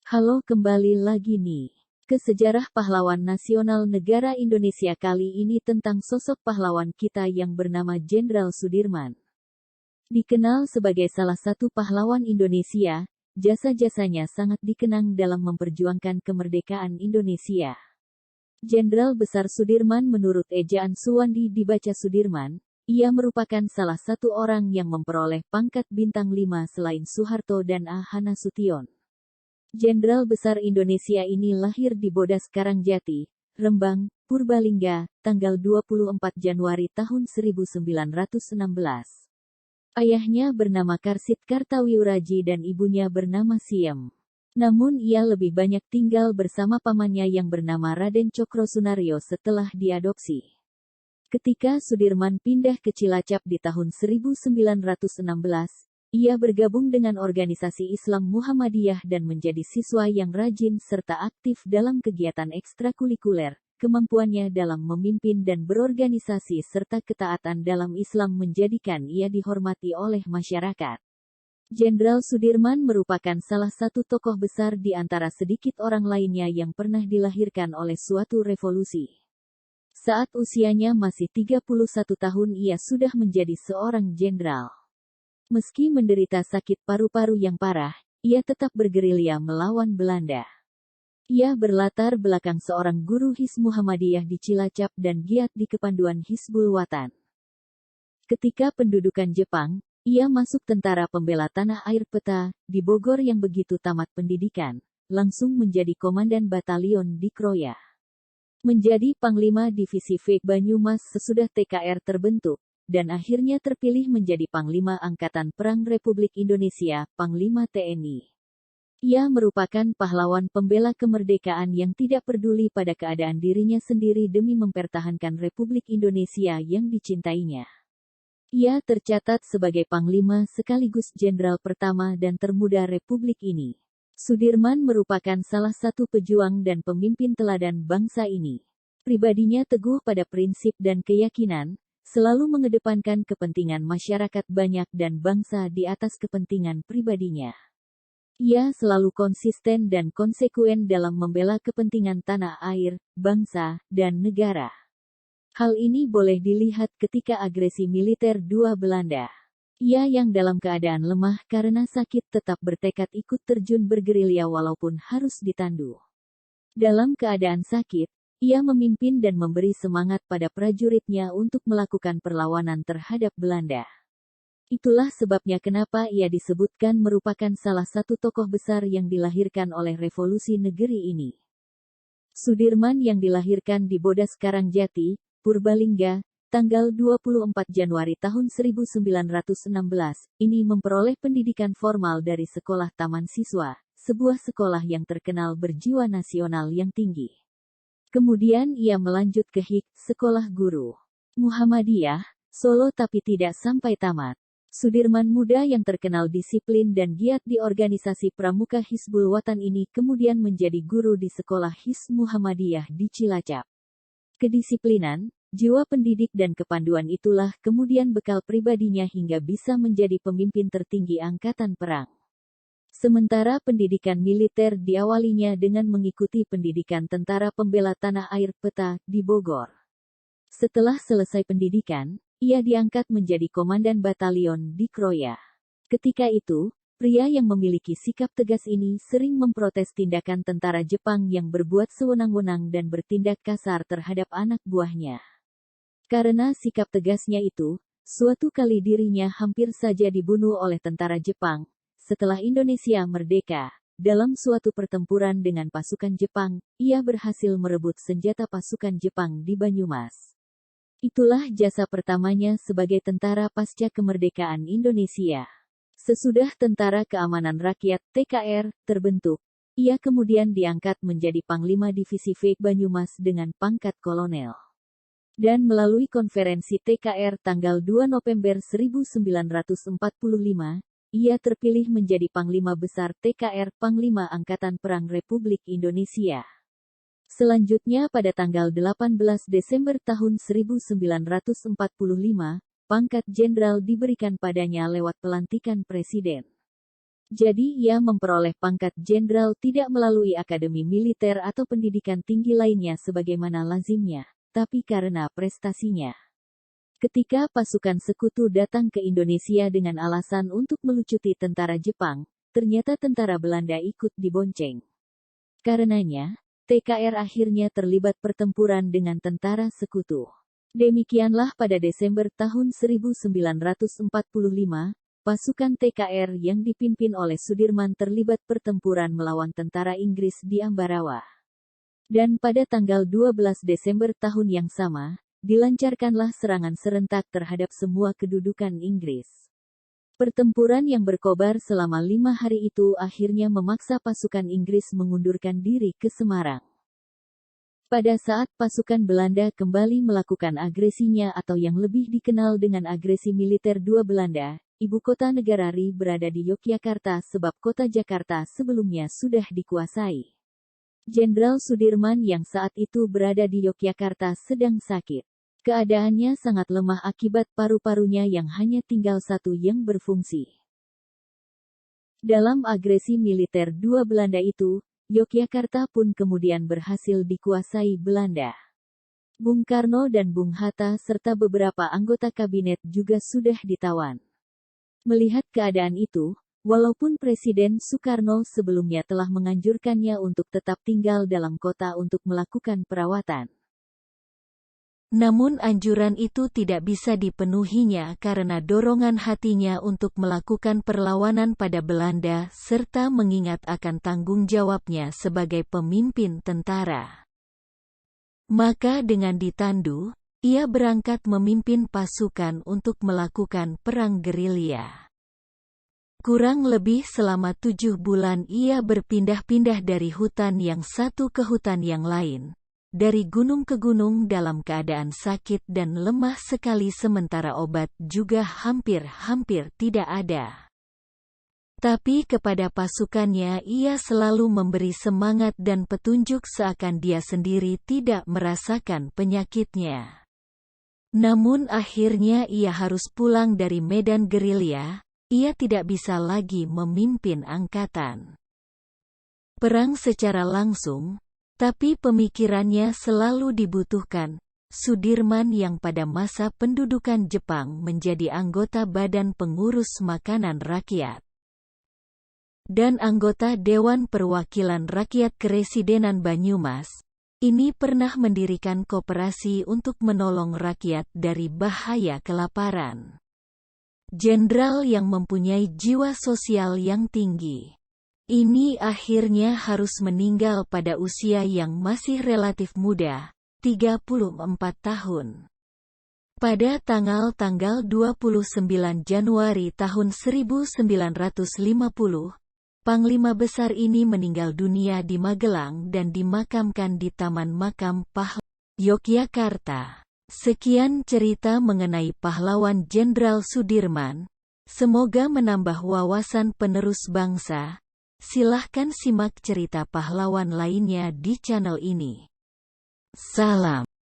Halo, kembali lagi nih ke sejarah pahlawan nasional negara Indonesia, kali ini tentang sosok pahlawan kita yang bernama Jenderal Sudirman. Dikenal sebagai salah satu pahlawan Indonesia, jasa-jasanya sangat dikenang dalam memperjuangkan kemerdekaan Indonesia. Jenderal Besar Sudirman menurut ejaan Suwandi dibaca Sudirman, ia merupakan salah satu orang yang memperoleh pangkat bintang 5 selain Soeharto dan A.H. Nasution. Jenderal Besar Indonesia ini lahir di Bodas Karangjati, Rembang, Purbalingga, tanggal 24 Januari tahun 1916. Ayahnya bernama Karsit Kartawiuraji dan ibunya bernama Siem. Namun ia lebih banyak tinggal bersama pamannya yang bernama Raden Cokrosunario setelah diadopsi. Ketika Sudirman pindah ke Cilacap di tahun 1916, ia bergabung dengan organisasi Islam Muhammadiyah dan menjadi siswa yang rajin serta aktif dalam kegiatan ekstrakurikuler. Kemampuannya dalam memimpin dan berorganisasi serta ketaatan dalam Islam menjadikan ia dihormati oleh masyarakat. Jenderal Sudirman merupakan salah satu tokoh besar di antara sedikit orang lainnya yang pernah dilahirkan oleh suatu revolusi. Saat usianya masih 31 tahun ia sudah menjadi seorang jenderal. Meski menderita sakit paru-paru yang parah, ia tetap bergerilya melawan Belanda. Ia berlatar belakang seorang guru Hizb Muhammadiyah di Cilacap dan giat di kepanduan Hizbul Wathan. Ketika pendudukan Jepang, ia masuk Tentara Pembela Tanah Air Peta, di Bogor yang begitu tamat pendidikan, langsung menjadi komandan batalion di Kroya. Menjadi Panglima Divisi V Banyumas sesudah TKR terbentuk, dan akhirnya terpilih menjadi Panglima Angkatan Perang Republik Indonesia, Panglima TNI. Ia merupakan pahlawan pembela kemerdekaan yang tidak peduli pada keadaan dirinya sendiri demi mempertahankan Republik Indonesia yang dicintainya. Ia tercatat sebagai Panglima sekaligus Jenderal pertama dan termuda Republik ini. Sudirman merupakan salah satu pejuang dan pemimpin teladan bangsa ini. Pribadinya teguh pada prinsip dan keyakinan, selalu mengedepankan kepentingan masyarakat banyak dan bangsa di atas kepentingan pribadinya. Ia selalu konsisten dan konsekuen dalam membela kepentingan tanah air, bangsa, dan negara. Hal ini boleh dilihat ketika agresi militer II Belanda. Ia yang dalam keadaan lemah karena sakit tetap bertekad ikut terjun bergerilya walaupun harus ditandu. Dalam keadaan sakit, ia memimpin dan memberi semangat pada prajuritnya untuk melakukan perlawanan terhadap Belanda. Itulah sebabnya kenapa ia disebutkan merupakan salah satu tokoh besar yang dilahirkan oleh revolusi negeri ini. Sudirman yang dilahirkan di Bodas Karangjati, Purbalingga, tanggal 24 Januari tahun 1916, ini memperoleh pendidikan formal dari Sekolah Taman Siswa, sebuah sekolah yang terkenal berjiwa nasional yang tinggi. Kemudian ia melanjut ke HIK, Sekolah Guru Muhammadiyah, Solo tapi tidak sampai tamat. Sudirman muda yang terkenal disiplin dan giat di organisasi pramuka Hizbul Wathan ini kemudian menjadi guru di Sekolah Hizb Muhammadiyah di Cilacap. Kedisiplinan, jiwa pendidik dan kepanduan itulah kemudian bekal pribadinya hingga bisa menjadi pemimpin tertinggi Angkatan Perang. Sementara pendidikan militer diawalinya dengan mengikuti pendidikan Tentara Pembela Tanah Air Peta di Bogor. Setelah selesai pendidikan, ia diangkat menjadi komandan batalion di Kroya. Ketika itu, pria yang memiliki sikap tegas ini sering memprotes tindakan tentara Jepang yang berbuat sewenang-wenang dan bertindak kasar terhadap anak buahnya. Karena sikap tegasnya itu, suatu kali dirinya hampir saja dibunuh oleh tentara Jepang. Setelah Indonesia merdeka, dalam suatu pertempuran dengan pasukan Jepang, ia berhasil merebut senjata pasukan Jepang di Banyumas. Itulah jasa pertamanya sebagai tentara pasca kemerdekaan Indonesia. Sesudah Tentara Keamanan Rakyat (TKR) terbentuk, ia kemudian diangkat menjadi Panglima Divisi V Banyumas dengan pangkat kolonel. Dan melalui konferensi TKR tanggal 2 November 1945, ia terpilih menjadi Panglima Besar TKR Panglima Angkatan Perang Republik Indonesia. Selanjutnya pada tanggal 18 Desember tahun 1945, pangkat jenderal diberikan padanya lewat pelantikan presiden. Jadi ia memperoleh pangkat jenderal tidak melalui akademi militer atau pendidikan tinggi lainnya sebagaimana lazimnya, tapi karena prestasinya. Ketika pasukan sekutu datang ke Indonesia dengan alasan untuk melucuti tentara Jepang, ternyata tentara Belanda ikut dibonceng. Karenanya, TKR akhirnya terlibat pertempuran dengan tentara sekutu. Demikianlah pada Desember tahun 1945, pasukan TKR yang dipimpin oleh Sudirman terlibat pertempuran melawan tentara Inggris di Ambarawa. Dan pada tanggal 12 Desember tahun yang sama, dilancarkanlah serangan serentak terhadap semua kedudukan Inggris. Pertempuran yang berkobar selama 5 hari itu akhirnya memaksa pasukan Inggris mengundurkan diri ke Semarang. Pada saat pasukan Belanda kembali melakukan agresinya atau yang lebih dikenal dengan agresi militer II Belanda, ibu kota negara RI berada di Yogyakarta sebab kota Jakarta sebelumnya sudah dikuasai. Jenderal Sudirman yang saat itu berada di Yogyakarta sedang sakit. Keadaannya sangat lemah akibat paru-parunya yang hanya tinggal satu yang berfungsi. Dalam agresi militer II Belanda itu, Yogyakarta pun kemudian berhasil dikuasai Belanda. Bung Karno dan Bung Hatta serta beberapa anggota kabinet juga sudah ditawan. Melihat keadaan itu, walaupun Presiden Soekarno sebelumnya telah menganjurkannya untuk tetap tinggal dalam kota untuk melakukan perawatan. Namun anjuran itu tidak bisa dipenuhinya karena dorongan hatinya untuk melakukan perlawanan pada Belanda serta mengingat akan tanggung jawabnya sebagai pemimpin tentara. Maka dengan ditandu, ia berangkat memimpin pasukan untuk melakukan perang gerilya. Kurang lebih selama 7 bulan ia berpindah-pindah dari hutan yang satu ke hutan yang lain. Dari gunung ke gunung dalam keadaan sakit dan lemah sekali sementara obat juga hampir-hampir tidak ada. Tapi kepada pasukannya ia selalu memberi semangat dan petunjuk seakan dia sendiri tidak merasakan penyakitnya. Namun akhirnya ia harus pulang dari medan gerilya, ia tidak bisa lagi memimpin angkatan perang secara langsung. Tapi pemikirannya selalu dibutuhkan. Sudirman yang pada masa pendudukan Jepang menjadi anggota Badan Pengurus Makanan Rakyat dan anggota Dewan Perwakilan Rakyat Keresidenan Banyumas, ini pernah mendirikan koperasi untuk menolong rakyat dari bahaya kelaparan. Jenderal yang mempunyai jiwa sosial yang tinggi. Ini akhirnya harus meninggal pada usia yang masih relatif muda, 34 tahun. Pada tanggal 29 Januari tahun 1950, Panglima Besar ini meninggal dunia di Magelang dan dimakamkan di Taman Makam Pahlawan, Yogyakarta. Sekian cerita mengenai pahlawan Jenderal Sudirman. Semoga menambah wawasan penerus bangsa. Silahkan simak cerita pahlawan lainnya di channel ini. Salam.